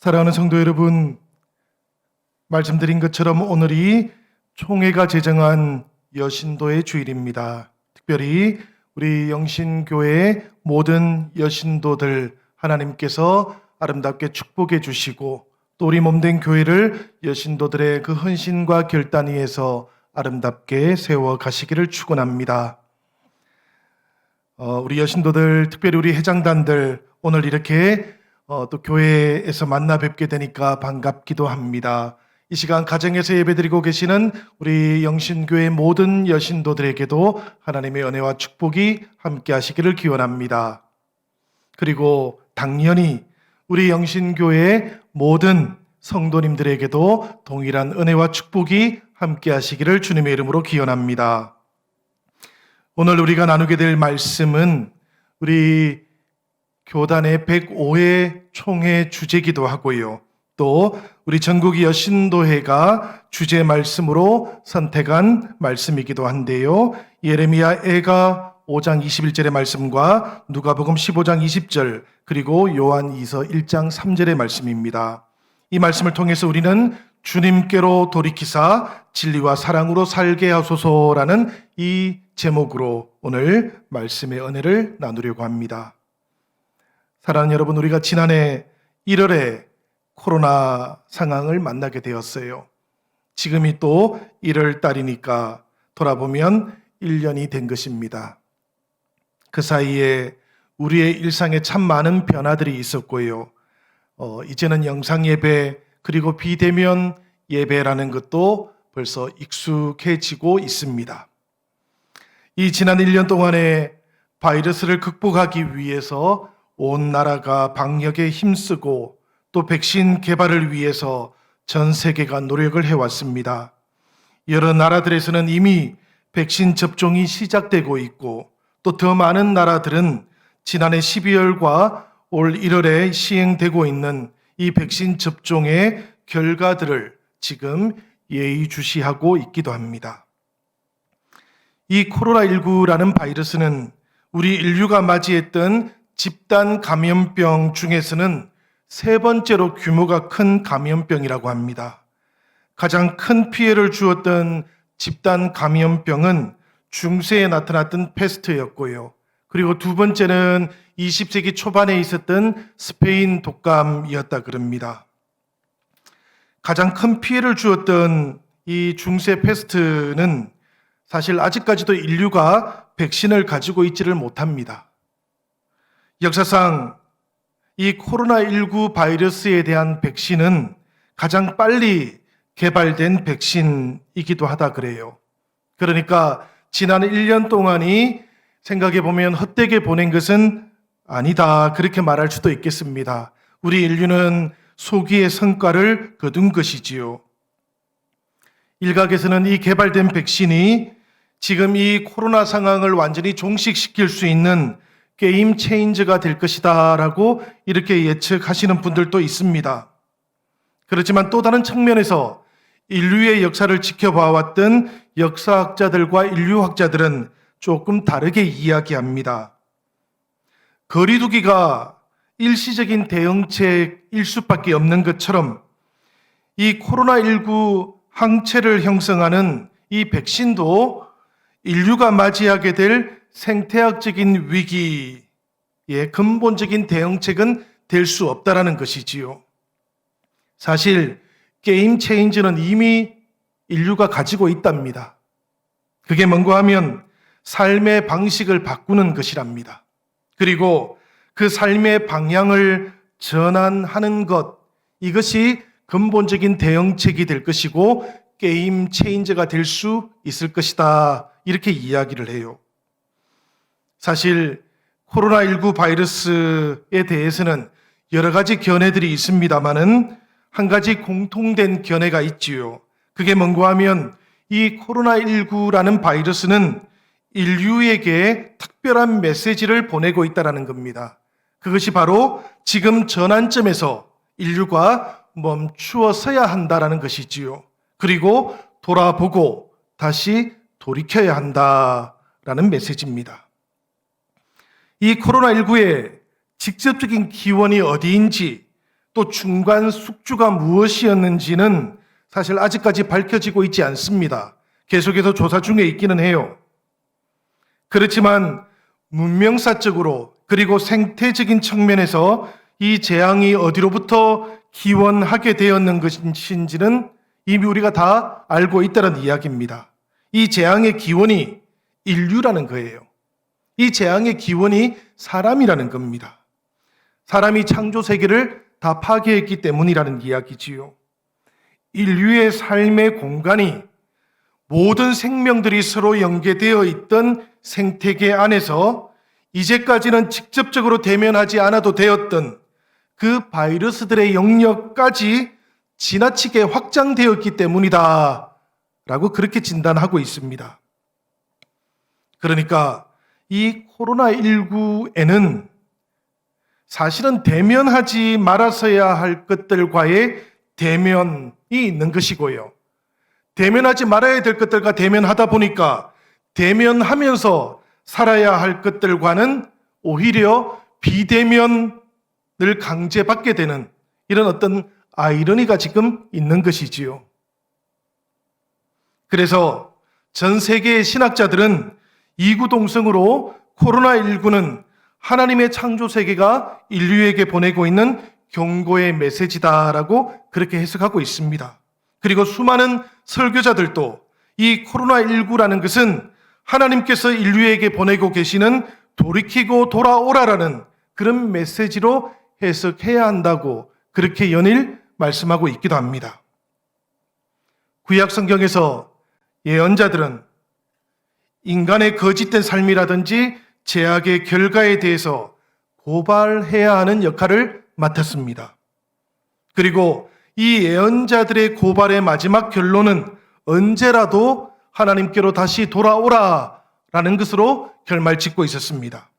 사랑하는 성도 여러분, 말씀드린 것처럼 오늘이 총회가 제정한 여신도의 주일입니다. 특별히 우리 영신교회의 모든 여신도들 하나님께서 아름답게 축복해 주시고 또 우리 몸된 교회를 여신도들의 그 헌신과 결단 위에서 아름답게 세워 가시기를 축원합니다. 우리 여신도들, 특별히 우리 회장단들 오늘 이렇게 또 교회에서 만나 뵙게 되니까 반갑기도 합니다. 이 시간 가정에서 예배드리고 계시는 우리 영신교회 모든 여신도들에게도 하나님의 은혜와 축복이 함께 하시기를 기원합니다. 그리고 당연히 우리 영신교회 모든 성도님들에게도 동일한 은혜와 축복이 함께 하시기를 주님의 이름으로 기원합니다. 오늘 우리가 나누게 될 말씀은 우리 교단의 105회 총회 주제기도 하고요. 또 우리 전국 여신도회가 주제 말씀으로 선택한 말씀이기도 한데요. 예레미야 애가 5장 21절의 말씀과 누가복음 15장 20절 그리고 요한이서 1장 3절의 말씀입니다. 이 말씀을 통해서 우리는 주님께로 돌이키사 진리와 사랑으로 살게 하소서라는 이 제목으로 오늘 말씀의 은혜를 나누려고 합니다. 사랑하는 여러분, 우리가 지난해 1월에 코로나 상황을 만나게 되었어요. 지금이 또 1월 달이니까 돌아보면 1년이 된 것입니다. 그 사이에 우리의 일상에 참 많은 변화들이 있었고요. 이제는 영상 예배 그리고 비대면 예배라는 것도 벌써 익숙해지고 있습니다. 이 지난 1년 동안에 바이러스를 극복하기 위해서 온 나라가 방역에 힘쓰고 또 백신 개발을 위해서 전 세계가 노력을 해왔습니다. 여러 나라들에서는 이미 백신 접종이 시작되고 있고 또 더 많은 나라들은 지난해 12월과 올 1월에 시행되고 있는 이 백신 접종의 결과들을 지금 예의주시하고 있기도 합니다. 이 코로나19라는 바이러스는 우리 인류가 맞이했던 집단 감염병 중에서는 세 번째로 규모가 큰 감염병이라고 합니다. 가장 큰 피해를 주었던 집단 감염병은 중세에 나타났던 패스트였고요. 그리고 두 번째는 20세기 초반에 있었던 스페인 독감이었다 그럽니다. 가장 큰 피해를 주었던 이 중세 패스트는 사실 아직까지도 인류가 백신을 가지고 있지를 못합니다. 역사상 이 코로나19 바이러스에 대한 백신은 가장 빨리 개발된 백신이기도 하다 그래요. 그러니까 지난 1년 동안이 생각해 보면 헛되게 보낸 것은 아니다, 그렇게 말할 수도 있겠습니다. 우리 인류는 소기의 성과를 거둔 것이지요. 일각에서는 이 개발된 백신이 지금 이 코로나 상황을 완전히 종식시킬 수 있는 게임 체인저가 될 것이다 라고 이렇게 예측하시는 분들도 있습니다. 그렇지만 또 다른 측면에서 인류의 역사를 지켜봐왔던 역사학자들과 인류학자들은 조금 다르게 이야기합니다. 거리두기가 일시적인 대응책일 수밖에 없는 것처럼 이 코로나19 항체를 형성하는 이 백신도 인류가 맞이하게 될 생태학적인 위기의 근본적인 대응책은 될 수 없다라는 것이지요. 사실 게임 체인저는 이미 인류가 가지고 있답니다. 그게 뭔가 하면 삶의 방식을 바꾸는 것이랍니다. 그리고 그 삶의 방향을 전환하는 것, 이것이 근본적인 대응책이 될 것이고 게임 체인저가 될 수 있을 것이다, 이렇게 이야기를 해요. 사실 코로나19 바이러스에 대해서는 여러 가지 견해들이 있습니다만은 한 가지 공통된 견해가 있지요. 그게 뭔가 하면 이 코로나19라는 바이러스는 인류에게 특별한 메시지를 보내고 있다는 겁니다. 그것이 바로 지금 전환점에서 인류가 멈추어서야 한다는 것이지요. 그리고 돌아보고 다시 돌이켜야 한다라는 메시지입니다. 이 코로나19의 직접적인 기원이 어디인지 또 중간 숙주가 무엇이었는지는 사실 아직까지 밝혀지고 있지 않습니다. 계속해서 조사 중에 있기는 해요. 그렇지만 문명사적으로 그리고 생태적인 측면에서 이 재앙이 어디로부터 기원하게 되었는 것인지는 이미 우리가 다 알고 있다는 이야기입니다. 이 재앙의 기원이 인류라는 거예요. 이 재앙의 기원이 사람이라는 겁니다. 사람이 창조 세계를 다 파괴했기 때문이라는 이야기지요. 인류의 삶의 공간이 모든 생명들이 서로 연계되어 있던 생태계 안에서 이제까지는 직접적으로 대면하지 않아도 되었던 그 바이러스들의 영역까지 지나치게 확장되었기 때문이다 라고 그렇게 진단하고 있습니다. 그러니까 이 코로나19에는 사실은 대면하지 말았어야 할 것들과의 대면이 있는 것이고요. 대면하지 말아야 될 것들과 대면하다 보니까 대면하면서 살아야 할 것들과는 오히려 비대면을 강제받게 되는 이런 어떤 아이러니가 지금 있는 것이지요. 그래서 전 세계의 신학자들은 이구동성으로 코로나19는 하나님의 창조 세계가 인류에게 보내고 있는 경고의 메시지다라고 그렇게 해석하고 있습니다. 그리고 수많은 설교자들도 이 코로나19라는 것은 하나님께서 인류에게 보내고 계시는 돌이키고 돌아오라라는 그런 메시지로 해석해야 한다고 그렇게 연일 말씀하고 있기도 합니다. 구약 성경에서 예언자들은 인간의 거짓된 삶이라든지 죄악의 결과에 대해서 고발해야 하는 역할을 맡았습니다. 그리고 이 예언자들의 고발의 마지막 결론은 언제라도 하나님께로 다시 돌아오라라는 것으로 결말짓고 있었습니다.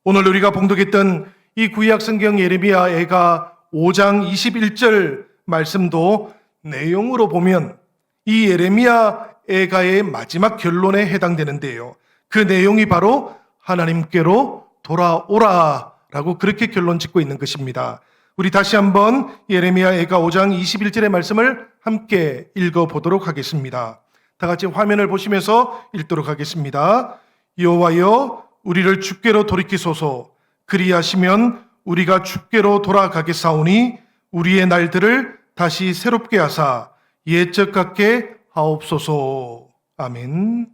오늘 우리가 봉독했던 이 구약 성경 예레미야 애가 5장 21절 말씀도 내용으로 보면 이 예레미야 애가의 마지막 결론에 해당되는데요. 그 내용이 바로 하나님께로 돌아오라라고 그렇게 결론 짓고 있는 것입니다. 우리 다시 한번 예레미야 애가 5장 21절의 말씀을 함께 읽어보도록 하겠습니다. 다 같이 화면을 보시면서 읽도록 하겠습니다. 여호와여 우리를 주께로 돌이키소서. 그리하시면 우리가 주께로 돌아가겠사오니 우리의 날들을 다시 새롭게 하사 옛적 같게 하옵소서. 아멘.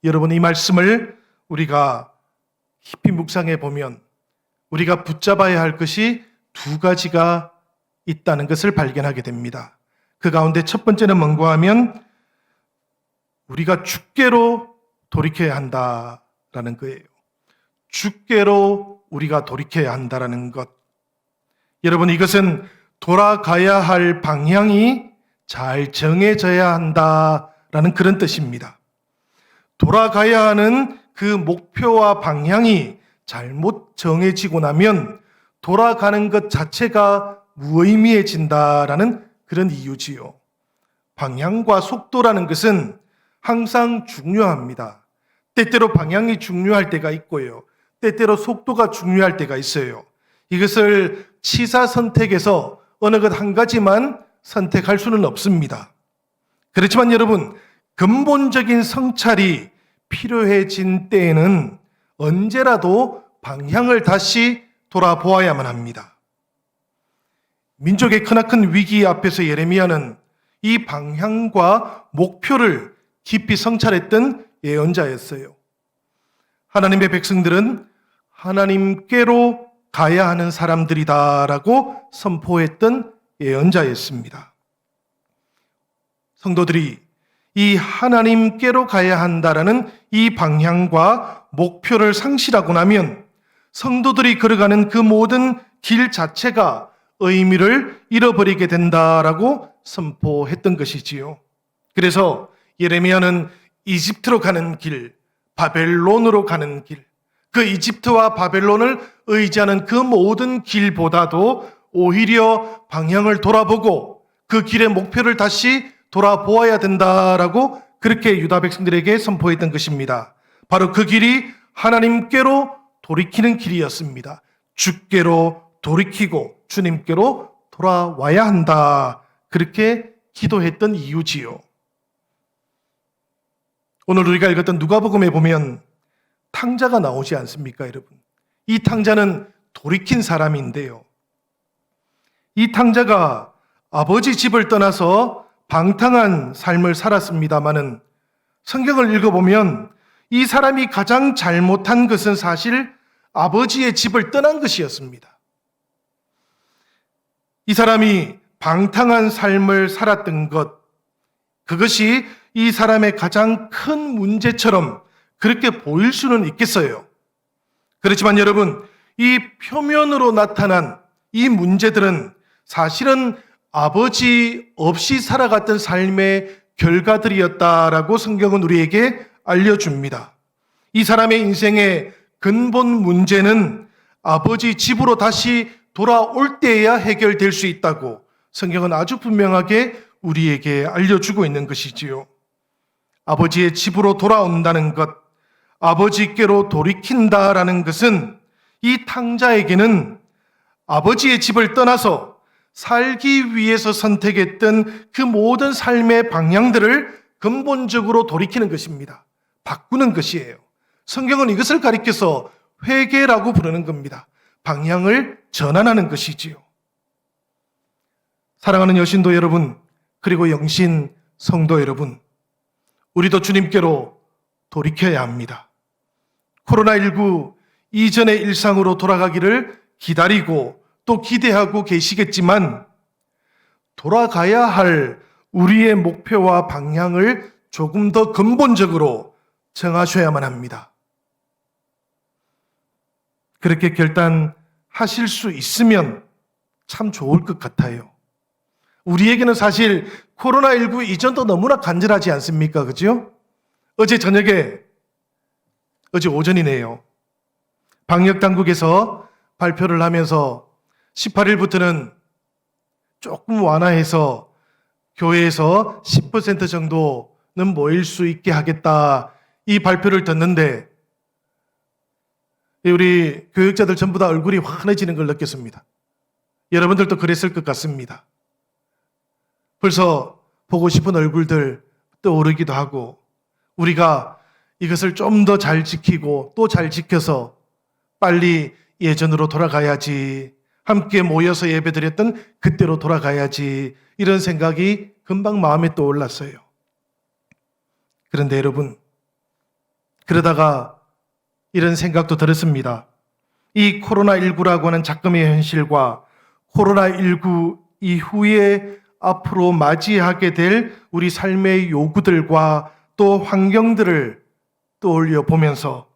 여러분, 이 말씀을 우리가 깊이 묵상해 보면 우리가 붙잡아야 할 것이 두 가지가 있다는 것을 발견하게 됩니다. 그 가운데 첫 번째는 뭔가 하면 우리가 주께로 돌이켜야 한다라는 거예요. 주께로 우리가 돌이켜야 한다라는 것. 여러분, 이것은 돌아가야 할 방향이 잘 정해져야 한다라는 그런 뜻입니다. 돌아가야 하는 그 목표와 방향이 잘못 정해지고 나면 돌아가는 것 자체가 무의미해진다라는 그런 이유지요. 방향과 속도라는 것은 항상 중요합니다. 때때로 방향이 중요할 때가 있고요. 때때로 속도가 중요할 때가 있어요. 이것을 치사 선택에서 어느 것 한 가지만 선택할 수는 없습니다. 그렇지만 여러분, 근본적인 성찰이 필요해진 때에는 언제라도 방향을 다시 돌아보아야만 합니다. 민족의 크나큰 위기 앞에서 예레미야는 이 방향과 목표를 깊이 성찰했던 예언자였어요. 하나님의 백성들은 하나님께로 가야 하는 사람들이다라고 선포했던 예언자였습니다. 성도들이 이 하나님께로 가야 한다라는 이 방향과 목표를 상실하고 나면 성도들이 걸어가는 그 모든 길 자체가 의미를 잃어버리게 된다라고 선포했던 것이지요. 그래서 예레미야는 이집트로 가는 길, 바벨론으로 가는 길, 그 이집트와 바벨론을 의지하는 그 모든 길보다도 오히려 방향을 돌아보고 그 길의 목표를 다시 돌아보아야 된다라고 그렇게 유다 백성들에게 선포했던 것입니다. 바로 그 길이 하나님께로 돌이키는 길이었습니다. 주께로 돌이키고 주님께로 돌아와야 한다. 그렇게 기도했던 이유지요. 오늘 우리가 읽었던 누가복음에 보면 탕자가 나오지 않습니까, 여러분? 이 탕자는 돌이킨 사람인데요. 이 탕자가 아버지 집을 떠나서 방탕한 삶을 살았습니다마는 성경을 읽어보면 이 사람이 가장 잘못한 것은 사실 아버지의 집을 떠난 것이었습니다. 이 사람이 방탕한 삶을 살았던 것, 그것이 이 사람의 가장 큰 문제처럼 그렇게 보일 수는 있겠어요. 그렇지만 여러분, 이 표면으로 나타난 이 문제들은 사실은 아버지 없이 살아갔던 삶의 결과들이었다라고 성경은 우리에게 알려줍니다. 이 사람의 인생의 근본 문제는 아버지 집으로 다시 돌아올 때에야 해결될 수 있다고 성경은 아주 분명하게 우리에게 알려주고 있는 것이지요. 아버지의 집으로 돌아온다는 것, 아버지께로 돌이킨다라는 것은 이 탕자에게는 아버지의 집을 떠나서 살기 위해서 선택했던 그 모든 삶의 방향들을 근본적으로 돌이키는 것입니다. 바꾸는 것이에요. 성경은 이것을 가리켜서 회개라고 부르는 겁니다. 방향을 전환하는 것이지요. 사랑하는 여신도 여러분, 그리고 영신 성도 여러분, 우리도 주님께로 돌이켜야 합니다. 코로나19 이전의 일상으로 돌아가기를 기다리고 또 기대하고 계시겠지만 돌아가야 할 우리의 목표와 방향을 조금 더 근본적으로 정하셔야만 합니다. 그렇게 결단하실 수 있으면 참 좋을 것 같아요. 우리에게는 사실 코로나19 이전도 너무나 간절하지 않습니까? 그죠? 어제 오전이네요. 방역당국에서 발표를 하면서 18일부터는 조금 완화해서 교회에서 10% 정도는 모일 수 있게 하겠다. 이 발표를 듣는데 우리 교육자들 전부 다 얼굴이 환해지는 걸 느꼈습니다. 여러분들도 그랬을 것 같습니다. 벌써 보고 싶은 얼굴들 떠오르기도 하고 우리가 이것을 좀 더 잘 지키고 또 잘 지켜서 빨리 예전으로 돌아가야지, 함께 모여서 예배드렸던 그때로 돌아가야지, 이런 생각이 금방 마음에 떠올랐어요. 그런데 여러분, 그러다가 이런 생각도 들었습니다. 이 코로나19라고 하는 작금의 현실과 코로나19 이후에 앞으로 맞이하게 될 우리 삶의 요구들과 또 환경들을 떠올려 보면서,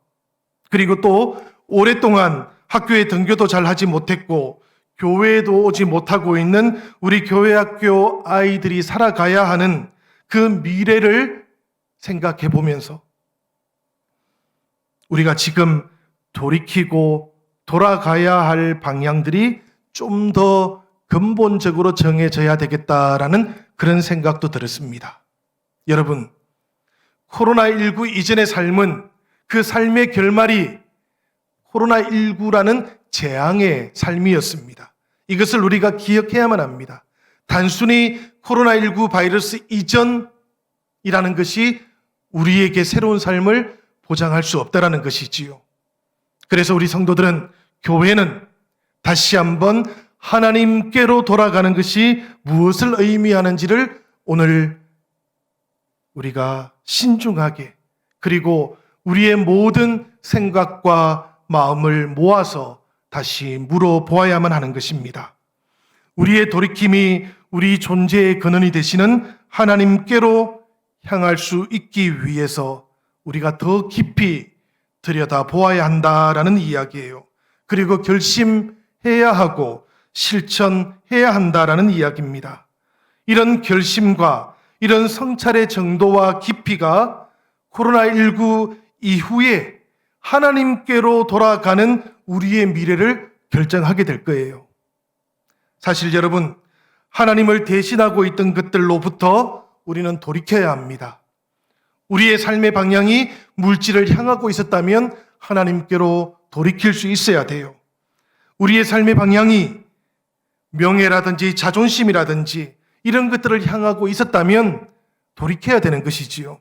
그리고 또 오랫동안 학교에 등교도 잘 하지 못했고 교회에도 오지 못하고 있는 우리 교회학교 아이들이 살아가야 하는 그 미래를 생각해 보면서 우리가 지금 돌이키고 돌아가야 할 방향들이 좀 더 근본적으로 정해져야 되겠다라는 그런 생각도 들었습니다. 여러분, 코로나19 이전의 삶은 그 삶의 결말이 코로나19라는 재앙의 삶이었습니다. 이것을 우리가 기억해야만 합니다. 단순히 코로나19 바이러스 이전이라는 것이 우리에게 새로운 삶을 보장할 수 없다라는 것이지요. 그래서 우리 성도들은, 교회는 다시 한번 하나님께로 돌아가는 것이 무엇을 의미하는지를 오늘 우리가 신중하게, 그리고 우리의 모든 생각과 마음을 모아서 다시 물어보아야만 하는 것입니다. 우리의 돌이킴이 우리 존재의 근원이 되시는 하나님께로 향할 수 있기 위해서 우리가 더 깊이 들여다보아야 한다라는 이야기예요. 그리고 결심해야 하고 실천해야 한다라는 이야기입니다. 이런 결심과 이런 성찰의 정도와 깊이가 코로나19 이후에 하나님께로 돌아가는 우리의 미래를 결정하게 될 거예요. 사실 여러분, 하나님을 대신하고 있던 것들로부터 우리는 돌이켜야 합니다. 우리의 삶의 방향이 물질을 향하고 있었다면 하나님께로 돌이킬 수 있어야 돼요. 우리의 삶의 방향이 명예라든지 자존심이라든지 이런 것들을 향하고 있었다면 돌이켜야 되는 것이지요.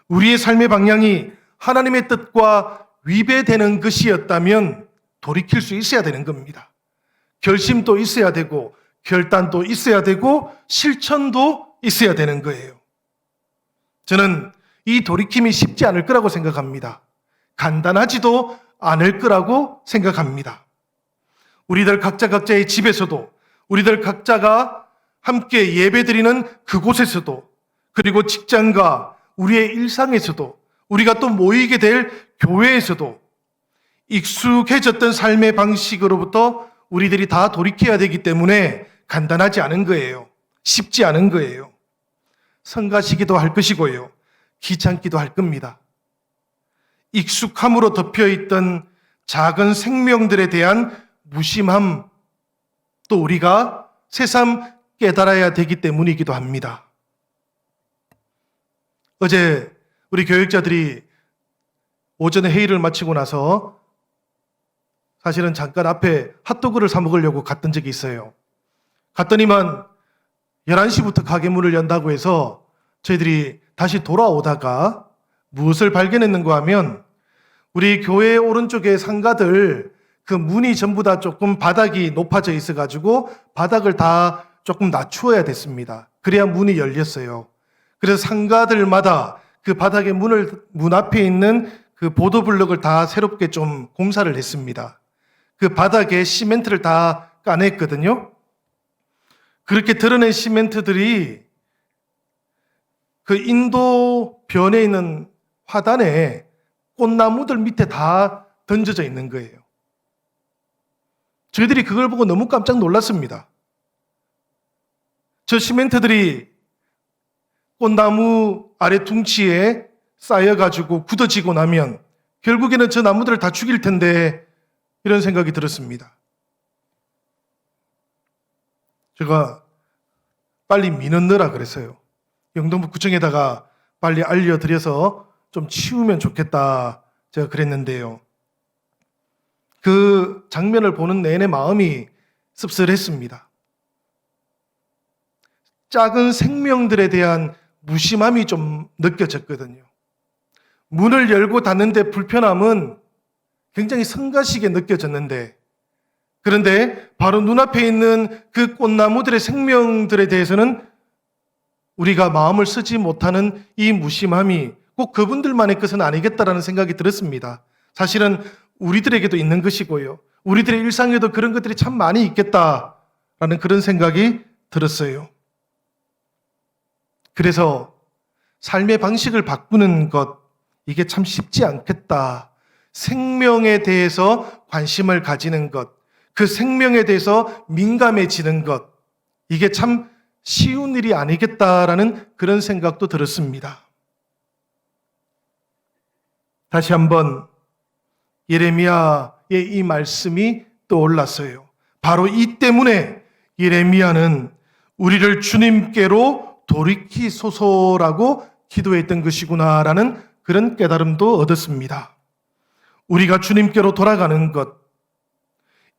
우리의 삶의 방향이 하나님의 뜻과 위배되는 것이었다면 돌이킬 수 있어야 되는 겁니다. 결심도 있어야 되고 결단도 있어야 되고 실천도 있어야 되는 거예요. 저는 이 돌이킴이 쉽지 않을 거라고 생각합니다. 간단하지도 않을 거라고 생각합니다. 우리들 각자의 집에서도, 우리들 각자가 함께 예배드리는 그곳에서도, 그리고 직장과 우리의 일상에서도, 우리가 또 모이게 될 교회에서도 익숙해졌던 삶의 방식으로부터 우리들이 다 돌이켜야 되기 때문에 간단하지 않은 거예요. 쉽지 않은 거예요. 성가시기도 할 것이고요. 귀찮기도 할 겁니다. 익숙함으로 덮여있던 작은 생명들에 대한 무심함, 또 우리가 새삼 깨달아야 되기 때문이기도 합니다. 어제 우리 교육자들이 오전에 회의를 마치고 나서 사실은 잠깐 앞에 핫도그를 사 먹으려고 갔던 적이 있어요. 갔더니만 11시부터 가게 문을 연다고 해서 저희들이 다시 돌아오다가 무엇을 발견했는가 하면 우리 교회 오른쪽에 상가들 그 문이 전부 다 조금 바닥이 높아져 있어가지고 바닥을 다 조금 낮추어야 됐습니다. 그래야 문이 열렸어요. 그래서 상가들마다 그 바닥의 문 앞에 있는 그 보도블럭을 다 새롭게 좀 공사를 했습니다. 그 바닥에 시멘트를 다 까냈거든요. 그렇게 드러낸 시멘트들이 그 인도 변에 있는 화단에 꽃나무들 밑에 다 던져져 있는 거예요. 저희들이 그걸 보고 너무 깜짝 놀랐습니다. 저 시멘트들이 꽃나무 아래 둥치에 쌓여가지고 굳어지고 나면 결국에는 저 나무들을 다 죽일 텐데 이런 생각이 들었습니다. 제가 빨리 민원 넣으라 그랬어요. 영등포 구청에다가 빨리 알려드려서 좀 치우면 좋겠다 제가 그랬는데요. 그 장면을 보는 내내 마음이 씁쓸했습니다. 작은 생명들에 대한 무심함이 좀 느껴졌거든요. 문을 열고 닫는데 불편함은 굉장히 성가시게 느껴졌는데, 그런데 바로 눈앞에 있는 그 꽃나무들의 생명들에 대해서는 우리가 마음을 쓰지 못하는 이 무심함이 꼭 그분들만의 것은 아니겠다라는 생각이 들었습니다. 사실은 우리들에게도 있는 것이고요. 우리들의 일상에도 그런 것들이 참 많이 있겠다라는 그런 생각이 들었어요. 그래서 삶의 방식을 바꾸는 것, 이게 참 쉽지 않겠다. 생명에 대해서 관심을 가지는 것, 그 생명에 대해서 민감해지는 것, 이게 참 쉬운 일이 아니겠다라는 그런 생각도 들었습니다. 다시 한번 예레미야의 이 말씀이 떠올랐어요. 바로 이 때문에 예레미야는 우리를 주님께로 돌이키소서라고 기도했던 것이구나라는 그런 깨달음도 얻었습니다. 우리가 주님께로 돌아가는 것,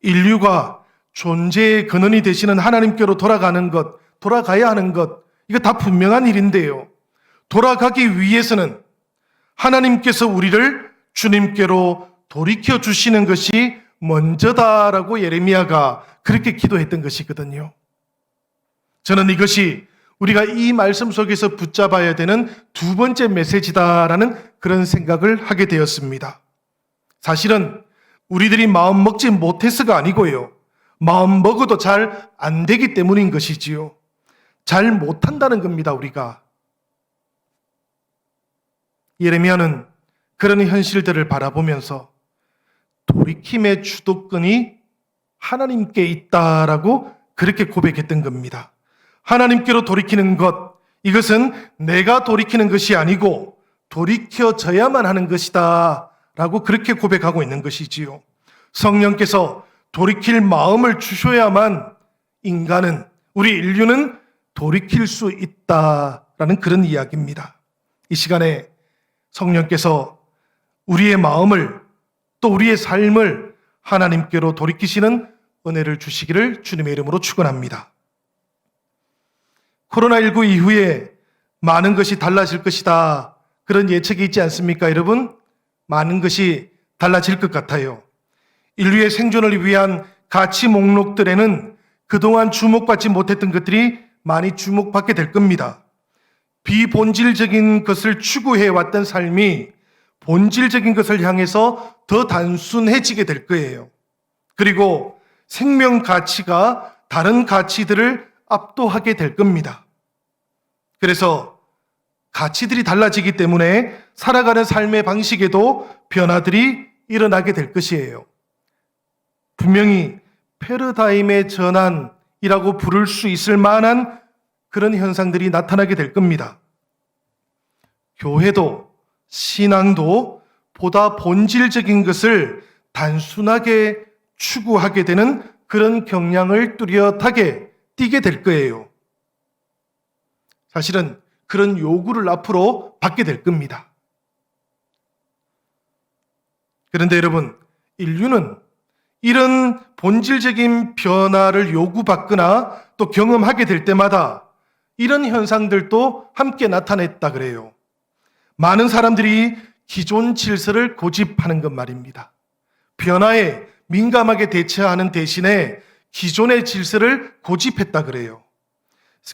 인류가 존재의 근원이 되시는 하나님께로 돌아가는 것, 돌아가야 하는 것, 이거 다 분명한 일인데요. 돌아가기 위해서는 하나님께서 우리를 주님께로 돌이켜 주시는 것이 먼저다라고 예레미야가 그렇게 기도했던 것이거든요. 저는 이것이 우리가 이 말씀 속에서 붙잡아야 되는 두 번째 메시지다라는 그런 생각을 하게 되었습니다. 사실은 우리들이 마음 먹지 못해서가 아니고요. 마음 먹어도 잘 안 되기 때문인 것이지요. 잘 못한다는 겁니다, 우리가. 예레미야는 그런 현실들을 바라보면서 돌이킴의 주도권이 하나님께 있다라고 그렇게 고백했던 겁니다. 하나님께로 돌이키는 것, 이것은 내가 돌이키는 것이 아니고 돌이켜져야만 하는 것이다 라고 그렇게 고백하고 있는 것이지요. 성령께서 돌이킬 마음을 주셔야만 인간은, 우리 인류는 돌이킬 수 있다라는 그런 이야기입니다. 이 시간에 성령께서 우리의 마음을, 또 우리의 삶을 하나님께로 돌이키시는 은혜를 주시기를 주님의 이름으로 축원합니다. 코로나19 이후에 많은 것이 달라질 것이다. 그런 예측이 있지 않습니까, 여러분? 많은 것이 달라질 것 같아요. 인류의 생존을 위한 가치 목록들에는 그동안 주목받지 못했던 것들이 많이 주목받게 될 겁니다. 비본질적인 것을 추구해왔던 삶이 본질적인 것을 향해서 더 단순해지게 될 거예요. 그리고 생명 가치가 다른 가치들을 압도하게 될 겁니다. 그래서 가치들이 달라지기 때문에 살아가는 삶의 방식에도 변화들이 일어나게 될 것이에요. 분명히 패러다임의 전환이라고 부를 수 있을 만한 그런 현상들이 나타나게 될 겁니다. 교회도 신앙도 보다 본질적인 것을 단순하게 추구하게 되는 그런 경향을 뚜렷하게 띠게 될 거예요. 사실은 그런 요구를 앞으로 받게 될 겁니다. 그런데 여러분, 인류는 이런 본질적인 변화를 요구받거나 또 경험하게 될 때마다 이런 현상들도 함께 나타냈다 그래요. 많은 사람들이 기존 질서를 고집하는 것 말입니다. 변화에 민감하게 대처하는 대신에 기존의 질서를 고집했다 그래요.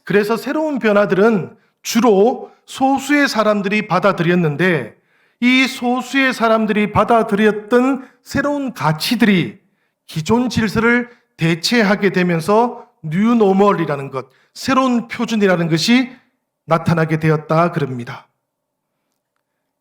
그래서 새로운 변화들은 주로 소수의 사람들이 받아들였는데 이 소수의 사람들이 받아들였던 새로운 가치들이 기존 질서를 대체하게 되면서 뉴노멀이라는 것, 새로운 표준이라는 것이 나타나게 되었다 그럽니다.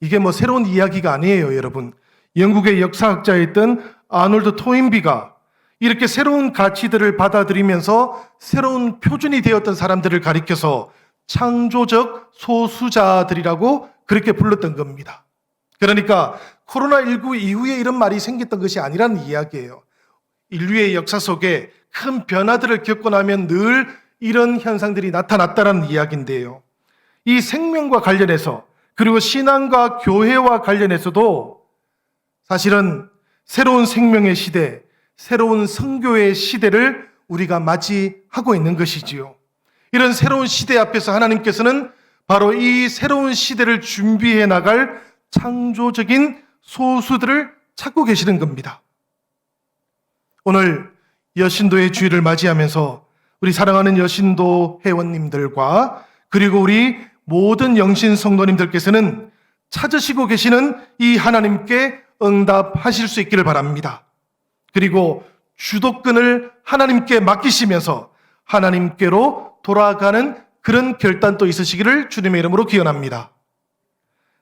이게 새로운 이야기가 아니에요, 여러분. 영국의 역사학자였던 아놀드 토인비가 이렇게 새로운 가치들을 받아들이면서 새로운 표준이 되었던 사람들을 가리켜서 창조적 소수자들이라고 그렇게 불렀던 겁니다. 그러니까 코로나19 이후에 이런 말이 생겼던 것이 아니라는 이야기예요. 인류의 역사 속에 큰 변화들을 겪고 나면 늘 이런 현상들이 나타났다는 이야기인데요. 이 생명과 관련해서 그리고 신앙과 교회와 관련해서도 사실은 새로운 생명의 시대, 새로운 선교의 시대를 우리가 맞이하고 있는 것이지요. 이런 새로운 시대 앞에서 하나님께서는 바로 이 새로운 시대를 준비해 나갈 창조적인 소수들을 찾고 계시는 겁니다. 오늘 여신도의 주일을 맞이하면서 우리 사랑하는 여신도 회원님들과 그리고 우리 모든 영신 성도님들께서는 찾으시고 계시는 이 하나님께 응답하실 수 있기를 바랍니다. 그리고 주도권을 하나님께 맡기시면서 하나님께로 돌아가는 그런 결단도 있으시기를 주님의 이름으로 기원합니다.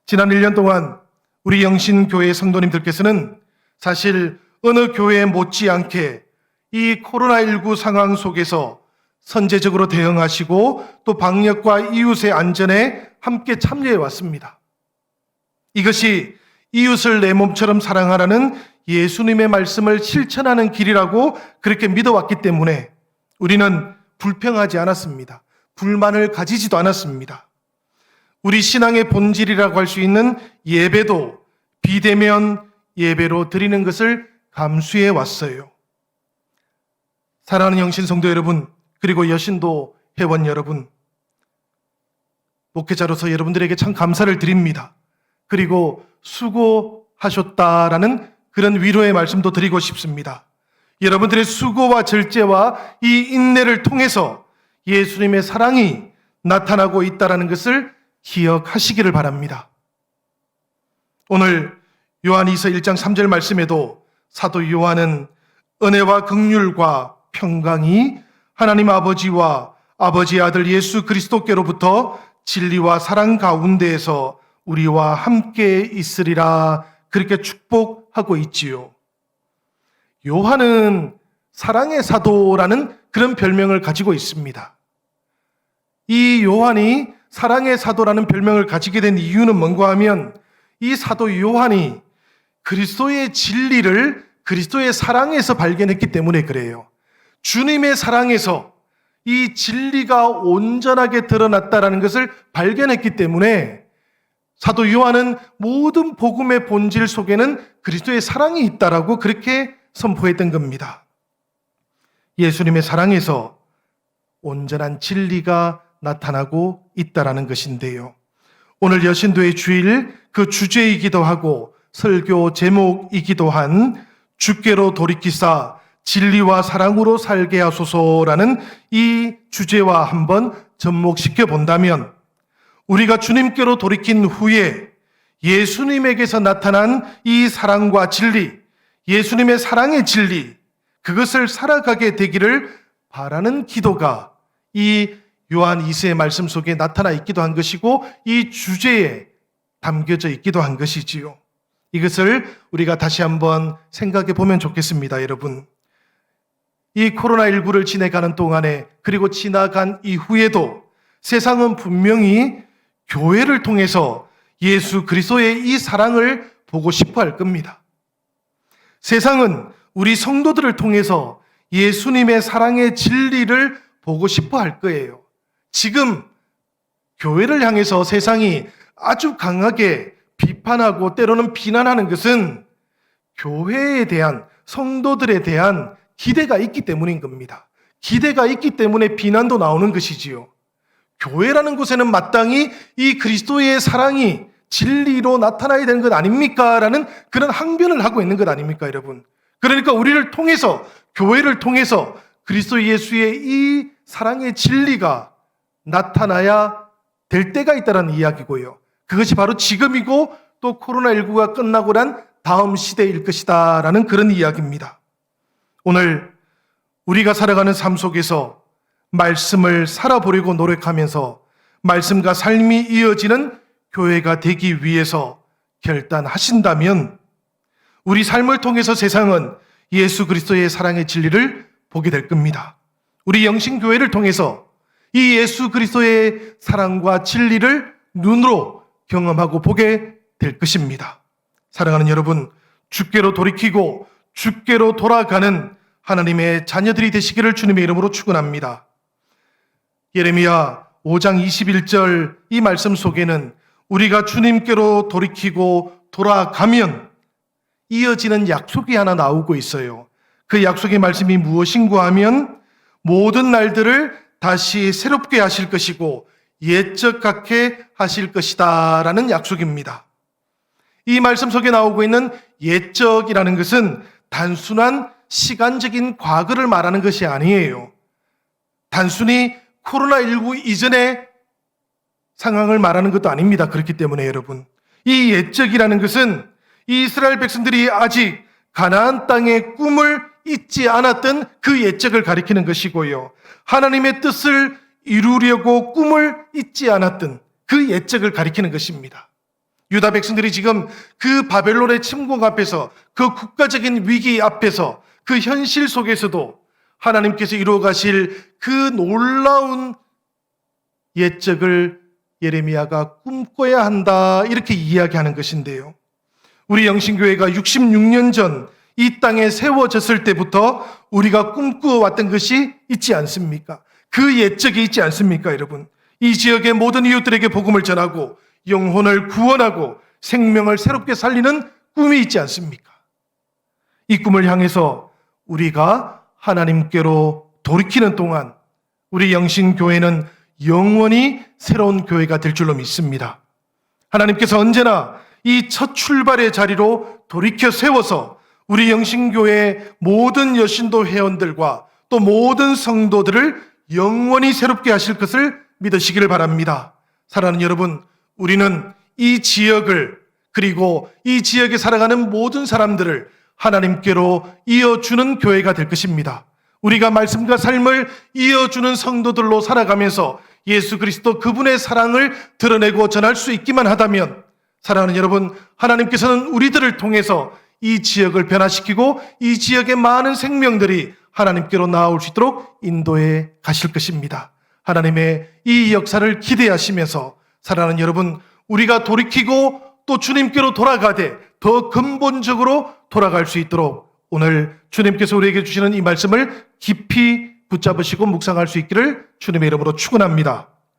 지난 1년 동안 우리 영신교회 성도님들께서는 사실 어느 교회에 못지않게 이 코로나19 상황 속에서 선제적으로 대응하시고 또 방역과 이웃의 안전에 함께 참여해 왔습니다. 이것이 이웃을 내 몸처럼 사랑하라는 예수님의 말씀을 실천하는 길이라고 그렇게 믿어왔기 때문에 우리는 불평하지 않았습니다. 불만을 가지지도 않았습니다. 우리 신앙의 본질이라고 할 수 있는 예배도 비대면 예배로 드리는 것을 감수해 왔어요. 사랑하는 영신 성도 여러분, 그리고 여신도 회원 여러분, 목회자로서 여러분들에게 참 감사를 드립니다. 그리고 수고하셨다라는 그런 위로의 말씀도 드리고 싶습니다. 여러분들의 수고와 절제와 이 인내를 통해서 예수님의 사랑이 나타나고 있다는 것을 기억하시기를 바랍니다. 오늘 요한이서 1장 3절 말씀에도 사도 요한은 은혜와 긍휼과 평강이 하나님 아버지와 아버지의 아들 예수 그리스도께로부터 진리와 사랑 가운데에서 우리와 함께 있으리라 그렇게 축복하고 있지요. 요한은 사랑의 사도라는 그런 별명을 가지고 있습니다. 이 요한이 사랑의 사도라는 별명을 가지게 된 이유는 뭔가 하면 이 사도 요한이 그리스도의 진리를 그리스도의 사랑에서 발견했기 때문에 그래요. 주님의 사랑에서 이 진리가 온전하게 드러났다는 것을 발견했기 때문에 사도 요한은 모든 복음의 본질 속에는 그리스도의 사랑이 있다라고 그렇게 선포했던 겁니다. 예수님의 사랑에서 온전한 진리가 나타나고 있다라는 것인데요. 오늘 여신도의 주일 그 주제이기도 하고 설교 제목이기도 한 주께로 돌이키사 진리와 사랑으로 살게 하소서라는 이 주제와 한번 접목시켜 본다면, 우리가 주님께로 돌이킨 후에 예수님에게서 나타난 이 사랑과 진리, 예수님의 사랑의 진리, 그것을 살아가게 되기를 바라는 기도가 이 요한 2세의 말씀 속에 나타나 있기도 한 것이고, 이 주제에 담겨져 있기도 한 것이지요. 이것을 우리가 다시 한번 생각해 보면 좋겠습니다, 여러분. 이 코로나19를 지내가는 동안에, 그리고 지나간 이후에도 세상은 분명히 교회를 통해서 예수 그리스도의 이 사랑을 보고 싶어 할 겁니다. 세상은 우리 성도들을 통해서 예수님의 사랑의 진리를 보고 싶어 할 거예요. 지금 교회를 향해서 세상이 아주 강하게 비판하고 때로는 비난하는 것은 교회에 대한, 성도들에 대한 기대가 있기 때문인 겁니다. 기대가 있기 때문에 비난도 나오는 것이지요. 교회라는 곳에는 마땅히 이 그리스도의 사랑이 진리로 나타나야 되는 것 아닙니까? 라는 그런 항변을 하고 있는 것 아닙니까, 여러분? 그러니까 우리를 통해서, 교회를 통해서 그리스도 예수의 이 사랑의 진리가 나타나야 될 때가 있다는 이야기고요. 그것이 바로 지금이고 또 코로나19가 끝나고 난 다음 시대일 것이다 라는 그런 이야기입니다. 오늘 우리가 살아가는 삶 속에서 말씀을 살아보려고 노력하면서 말씀과 삶이 이어지는 교회가 되기 위해서 결단하신다면, 우리 삶을 통해서 세상은 예수 그리스도의 사랑의 진리를 보게 될 겁니다. 우리 영신교회를 통해서 이 예수 그리스도의 사랑과 진리를 눈으로 경험하고 보게 될 것입니다. 사랑하는 여러분, 주께로 돌이키고 주께로 돌아가는 하나님의 자녀들이 되시기를 주님의 이름으로 축원합니다. 예레미야 5장 21절 이 말씀 속에는 우리가 주님께로 돌이키고 돌아가면 이어지는 약속이 하나 나오고 있어요. 그 약속의 말씀이 무엇인가 하면 모든 날들을 다시 새롭게 하실 것이고 옛적 같게 하실 것이다 라는 약속입니다. 이 말씀 속에 나오고 있는 옛적이라는 것은 단순한 시간적인 과거를 말하는 것이 아니에요. 단순히 코로나19 이전의 상황을 말하는 것도 아닙니다. 그렇기 때문에 여러분, 이 옛적이라는 것은 이스라엘 백성들이 아직 가나안 땅의 꿈을 잊지 않았던 그 옛적을 가리키는 것이고요. 하나님의 뜻을 이루려고 꿈을 잊지 않았던 그 옛적을 가리키는 것입니다. 유다 백성들이 지금 그 바벨론의 침공 앞에서, 그 국가적인 위기 앞에서, 그 현실 속에서도 하나님께서 이루어 가실 그 놀라운 옛적을 예레미야가 꿈꿔야 한다, 이렇게 이야기하는 것인데요. 우리 영신교회가 66년 전 이 땅에 세워졌을 때부터 우리가 꿈꾸어왔던 것이 있지 않습니까? 그 옛적이 있지 않습니까, 여러분? 이 지역의 모든 이웃들에게 복음을 전하고 영혼을 구원하고 생명을 새롭게 살리는 꿈이 있지 않습니까? 이 꿈을 향해서 우리가 하나님께로 돌이키는 동안 우리 영신교회는 영원히 새로운 교회가 될 줄로 믿습니다. 하나님께서 언제나 이 첫 출발의 자리로 돌이켜 세워서 우리 영신교회의 모든 여신도 회원들과 또 모든 성도들을 영원히 새롭게 하실 것을 믿으시기를 바랍니다. 사랑하는 여러분, 우리는 이 지역을, 그리고 이 지역에 살아가는 모든 사람들을 하나님께로 이어주는 교회가 될 것입니다. 우리가 말씀과 삶을 이어주는 성도들로 살아가면서 예수 그리스도 그분의 사랑을 드러내고 전할 수 있기만 하다면, 사랑하는 여러분, 하나님께서는 우리들을 통해서 이 지역을 변화시키고 이 지역의 많은 생명들이 하나님께로 나아올 수 있도록 인도해 가실 것입니다. 하나님의 이 역사를 기대하시면서, 사랑하는 여러분, 우리가 돌이키고 또 주님께로 돌아가되 더 근본적으로 돌아갈 수 있도록 오늘 주님께서 우리에게 주시는 이 말씀을 깊이 붙잡으시고 묵상할 수 있기를 주님의 이름으로 축원합니다.